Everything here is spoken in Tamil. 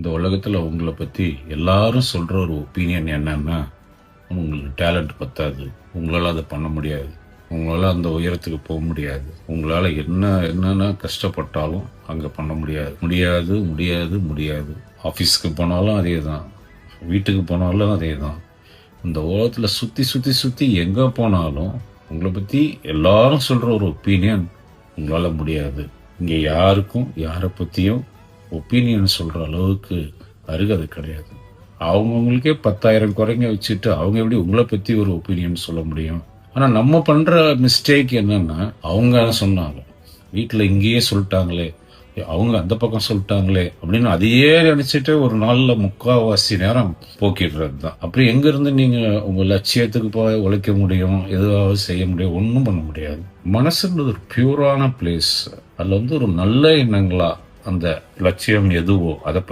இந்த உலகத்தில் உங்களை பற்றி எல்லாரும் சொல்கிற ஒரு ஒப்பீனியன் என்னன்னா, உங்களுக்கு டேலண்ட் பத்தாது, உங்களால் அதை பண்ண முடியாது, உங்களால் அந்த உயரத்துக்கு போக முடியாது, உங்களால் என்னென்ன கஷ்டப்பட்டாலும் அங்கே பண்ண முடியாது முடியாது முடியாது முடியாது. ஆஃபீஸுக்கு போனாலும் அதே தான், வீட்டுக்கு போனாலும் அதே தான். இந்த உலகத்தில் சுற்றி சுற்றி சுற்றி எங்கே போனாலும் உங்களை பற்றி எல்லாரும் சொல்கிற ஒரு ஒப்பீனியன், உங்களால் முடியாது. இங்கே யாருக்கும் யாரை பற்றியும் ஒப்பீனியன் சொல்கிற அளவுக்கு அருகதை கிடையாது. அவங்கவுங்களுக்கே 10,000 குறைங்க வச்சுட்டு அவங்க எப்படி உங்களை பற்றி ஒரு ஒப்பீனியன் சொல்ல முடியும்? ஆனால் நம்ம பண்ணுற மிஸ்டேக் என்னன்னா, அவங்க சொன்னாங்க, வீட்டில் இங்கேயே சொல்லிட்டாங்களே, அவங்க அந்த பக்கம் சொல்லிட்டாங்களே அப்படின்னு அதையே நினைச்சிட்டு ஒரு நாளில் 3/4 நேரம் போக்கிடுறது தான். அப்புறம் எங்கேருந்து நீங்கள் உங்கள் லட்சியத்துக்கு போய் உழைக்க முடியும், எதுவாவது செய்ய முடியும்? ஒன்றும் பண்ண முடியாது. மனசுன்றது ஒரு பியூரான பிளேஸ். அதில் ஒரு நல்ல எண்ணங்களா அந்த லட்சியம் எதுவோ அதை